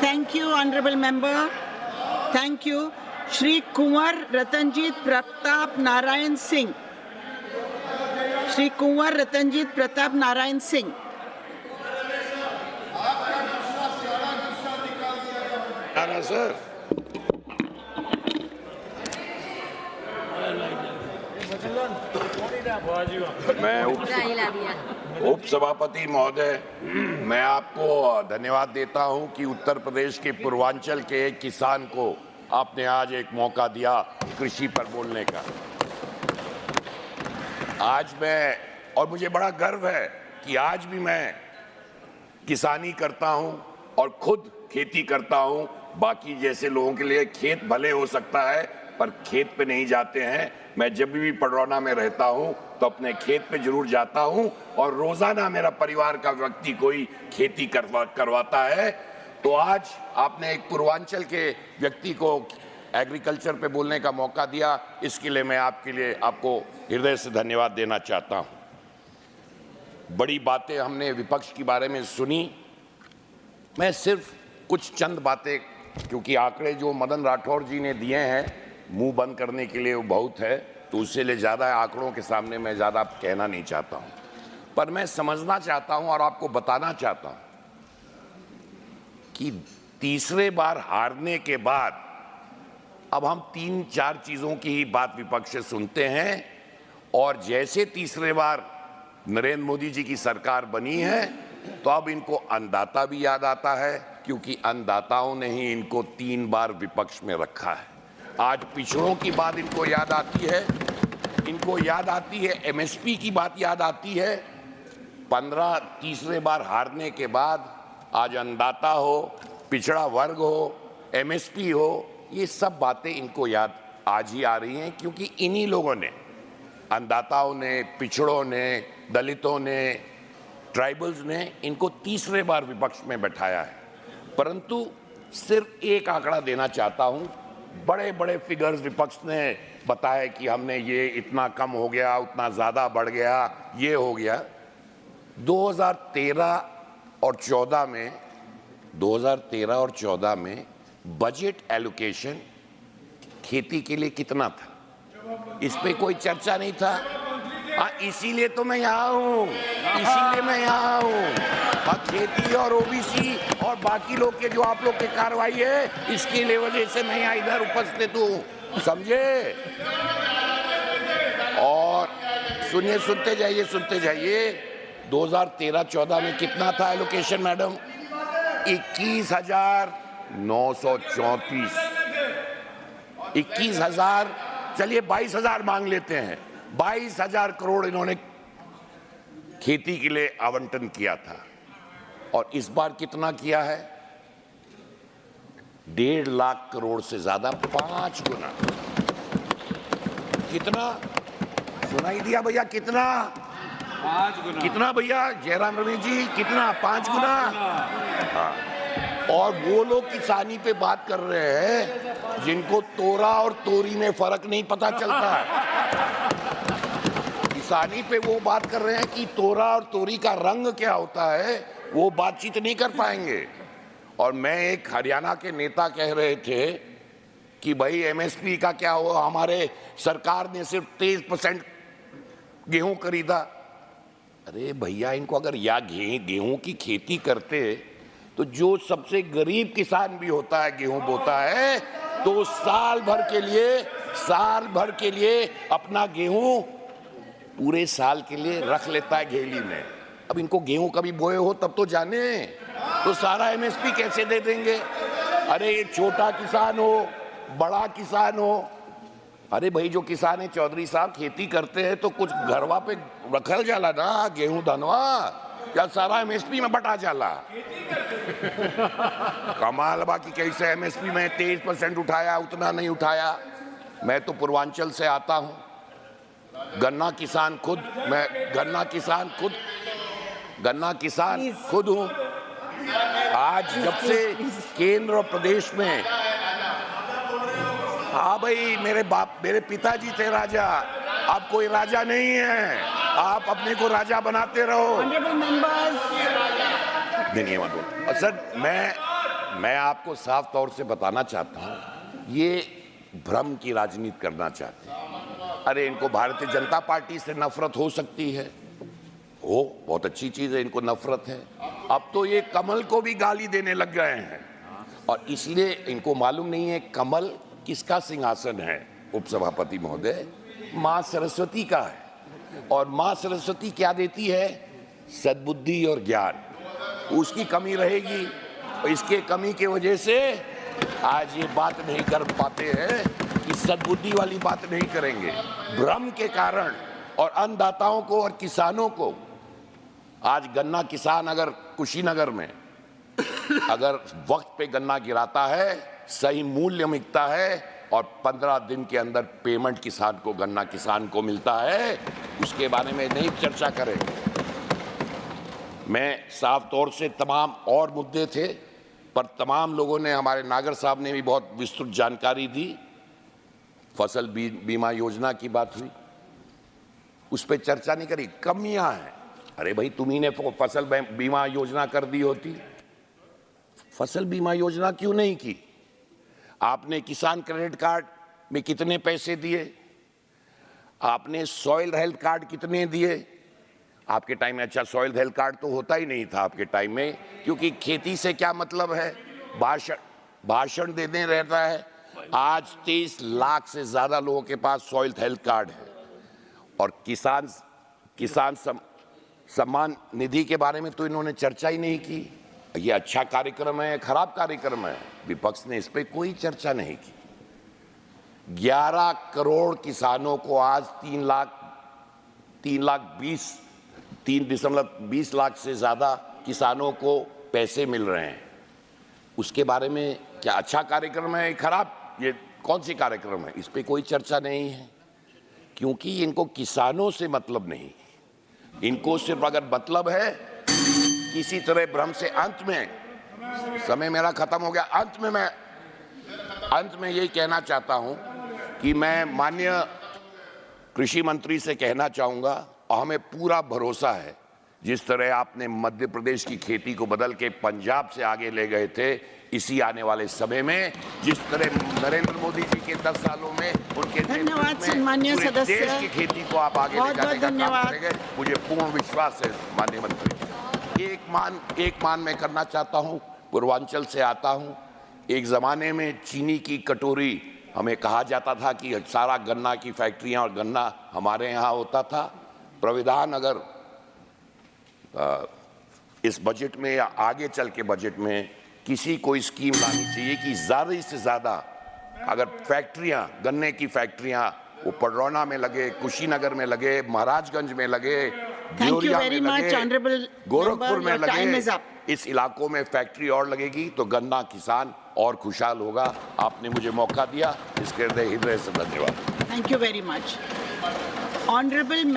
Thank you, honorable member. Thank you. Shri Kunwar Ratanjit Pratap Narayan Singh. Shri Kunwar Ratanjit Pratap Narayan Singh. Sir मैं उप सभापति महोदय, मैं आपको धन्यवाद देता हूं कि उत्तर प्रदेश के पूर्वांचल के एक किसान को आपने आज एक मौका दिया कृषि पर बोलने का। आज मैं, और मुझे बड़ा गर्व है कि आज भी मैं किसानी करता हूं और खुद खेती करता हूं। बाकी जैसे लोगों के लिए खेत भले हो सकता है पर खेत पे नहीं जाते हैं। मैं जब भी पडरौना में रहता हूं तो अपने खेत पे जरूर जाता हूं और रोजाना मेरा परिवार का व्यक्ति कोई खेती करवाता है। तो आज आपने एक पूर्वांचल के व्यक्ति को एग्रीकल्चर पे बोलने का मौका दिया, इसके लिए मैं आपको हृदय से धन्यवाद देना चाहता हूं। बड़ी बातें हमने विपक्ष के बारे में सुनी। मैं सिर्फ कुछ चंद बातें, क्योंकि आंकड़े जो मदन राठौर जी ने दिए हैं मुंह बंद करने के लिए वो बहुत है, तो उससे ले ज़्यादा आंकड़ों के सामने मैं ज़्यादा कहना नहीं चाहता हूं। पर मैं समझना चाहता हूं और आपको बताना चाहता हूं कि तीसरे बार हारने के बाद अब हम 3-4 चीज़ों की ही बात विपक्ष से सुनते हैं। और जैसे तीसरे बार नरेंद्र मोदी जी की सरकार बनी है तो अब इनको अन्नदाता भी याद आता है, क्योंकि अन्नदाताओं ने ही इनको 3 बार विपक्ष में रखा है। आज पिछड़ों की बात इनको याद आती है, इनको याद आती है एमएसपी की बात याद आती है। तीसरे बार हारने के बाद आज अन्नदाता हो, पिछड़ा वर्ग हो, एमएसपी हो, ये सब बातें इनको याद आज ही आ रही हैं, क्योंकि इन्हीं लोगों ने, अन्नदाताओं ने, पिछड़ों ने, दलितों ने, ट्राइबल्स ने इनको तीसरे बार विपक्ष में बैठाया है। परंतु सिर्फ एक आंकड़ा देना चाहता हूं। बड़े बड़े फिगर्स विपक्ष ने बताया कि हमने ये इतना कम हो गया, उतना ज़्यादा बढ़ गया, ये हो गया। 2013 और 14 में बजट एलोकेशन खेती के लिए कितना था, इस पे कोई चर्चा नहीं था। इसीलिए तो मैं यहाँ हूँ, इसीलिए मैं यहाँ हूँ। खेती और ओबीसी और बाकी लोग के जो आप लोग की कार्रवाई है, इसके लिए वजह से मैं यहाँ इधर उपस्थित हूँ, समझे। और सुनिए, सुनते जाइए 2013-14 में कितना था एलोकेशन मैडम? 21,934। 21,000, चलिए 22,000 मांग लेते हैं। 22,000 करोड़ इन्होंने खेती के लिए आवंटन किया था। और इस बार कितना किया है? 1.5 लाख करोड़ से ज्यादा, 5 गुना। कितना सुनाई दिया भैया? कितना? 5 गुना। कितना भैया जयराम रमेश जी? कितना? 5 गुना। हाँ। और वो लोग किसानी पे बात कर रहे हैं जिनको तोरा और तोरी में फर्क नहीं पता चलता है। किसानी पे वो बात कर रहे हैं कि तोरा और तोरी का रंग क्या होता है, वो बातचीत नहीं कर पाएंगे। और मैं एक हरियाणा के नेता कह रहे थे कि भाई एमएसपी का क्या हुआ, हमारे सरकार ने सिर्फ 23% गेहूं खरीदा। अरे भैया, इनको अगर गेहूं की खेती करते तो जो सबसे गरीब किसान भी होता है, गेहूं बोता है, तो साल भर के लिए अपना गेहूं पूरे साल के लिए रख लेता है घेली में। अब इनको गेहूं कभी बोए हो तब तो जाने, तो सारा एमएसपी कैसे दे देंगे? अरे ये छोटा किसान हो, बड़ा किसान हो, अरे भाई जो किसान है चौधरी साहब, खेती करते हैं तो कुछ घरवा पे रखल जाला ना गेहूं धनवा, या सारा एमएसपी में बटा जाला? कमाल बाकी कैसे एमएसपी में 23% उठाया, उतना नहीं उठाया। मैं तो पूर्वांचल से आता हूं, गन्ना किसान खुद हूं। आज जब से केंद्र और प्रदेश में, हाँ भाई, मेरे पिताजी थे राजा, अब कोई राजा नहीं है, आप अपने को राजा बनाते रहो। नहीं, सर, मैं आपको साफ तौर से बताना चाहता हूं, ये भ्रम की राजनीति करना चाहते हैं। अरे इनको भारतीय जनता पार्टी से नफरत हो सकती है, हो, बहुत अच्छी चीज है, इनको नफरत है। अब तो ये कमल को भी गाली देने लग गए हैं और इसलिए इनको मालूम नहीं है कमल किसका सिंहासन है। उपसभापति महोदय, मां सरस्वती का है और मां सरस्वती क्या देती है? सद्बुद्धि और ज्ञान। उसकी कमी रहेगी और इसके कमी की वजह से आज ये बात नहीं कर पाते हैं कि सद्बुद्धि वाली बात नहीं करेंगे। भ्रम के कारण और अन्नदाताओं को और किसानों को, आज गन्ना किसान अगर कुशीनगर में अगर वक्त पे गन्ना गिराता है, सही मूल्य मिलता है और 15 दिन के अंदर पेमेंट किसान को, गन्ना किसान को मिलता है, उसके बारे में नहीं चर्चा करेंगे। मैं साफ तौर से तमाम और मुद्दे थे पर तमाम लोगों ने, हमारे नागर साहब ने भी बहुत विस्तृत जानकारी दी। फसल बीमा योजना की बात हुई, उस पर चर्चा नहीं करी। कमियां हैं। अरे भाई, तुम्ही ने फसल बीमा योजना कर दी होती, फसल बीमा योजना क्यों नहीं की? आपने किसान क्रेडिट कार्ड में कितने पैसे दिए? आपने सॉइल हेल्थ कार्ड कितने दिए? आपके टाइम में अच्छा सॉइल हेल्थ कार्ड तो होता ही नहीं था आपके टाइम में, क्योंकि खेती से क्या मतलब है, भाषण देने रहता है। आज 23 लाख से ज्यादा लोगों के पास सॉइल हेल्थ कार्ड है और किसान सम्मान निधि के बारे में तो इन्होंने चर्चा ही नहीं की। ये अच्छा कार्यक्रम है, खराब कार्यक्रम है, विपक्ष ने इस पे कोई चर्चा नहीं की। 11 करोड़ किसानों को आज 3.20 लाख से ज्यादा किसानों को पैसे मिल रहे हैं। उसके बारे में क्या अच्छा कार्यक्रम है, खराब, ये कौन सी कार्यक्रम है? इस पे कोई चर्चा नहीं है, क्योंकि इनको किसानों से मतलब नहीं। इनको सिर्फ अगर मतलब है किसी तरह भ्रम से, अंत में, समय मेरा खत्म हो गया, अंत में यही कहना चाहता हूं कि मैं माननीय कृषि मंत्री से कहना चाहूंगा, और हमें पूरा भरोसा है, जिस तरह आपने मध्य प्रदेश की खेती को बदल के पंजाब से आगे ले गए थे, इसी आने वाले समय में जिस तरह नरेंद्र मोदी जी के 10 सालों में उनके धन्यवाद सम्मानीय सदस्य, देश की खेती को आप आगे ले जाने का काम करेंगे, मुझे पूर्ण विश्वास है माननीय मंत्री। एक मान मैं करना चाहता हूं, पूर्वांचल से आता हूं। एक जमाने में चीनी की कटोरी, हमें कहा जाता था कि सारा गन्ना की फैक्ट्रियां और गन्ना हमारे यहाँ होता था। प्राविधान अगर इस बजट में या आगे चल के बजट में किसी कोई स्कीम लानी चाहिए कि ज्यादा से ज्यादा अगर फैक्ट्रियां, गन्ने की फैक्ट्रियां, वो पडरौना में लगे, कुशीनगर में लगे, महाराजगंज में लगे, देवरिया में लगे, गोरखपुर में लगे, इस इलाकों में फैक्ट्री और लगेगी तो गन्ना किसान और खुशहाल होगा। आपने मुझे मौका दिया, इसके हृदय से धन्यवाद। Thank you very much. Honourable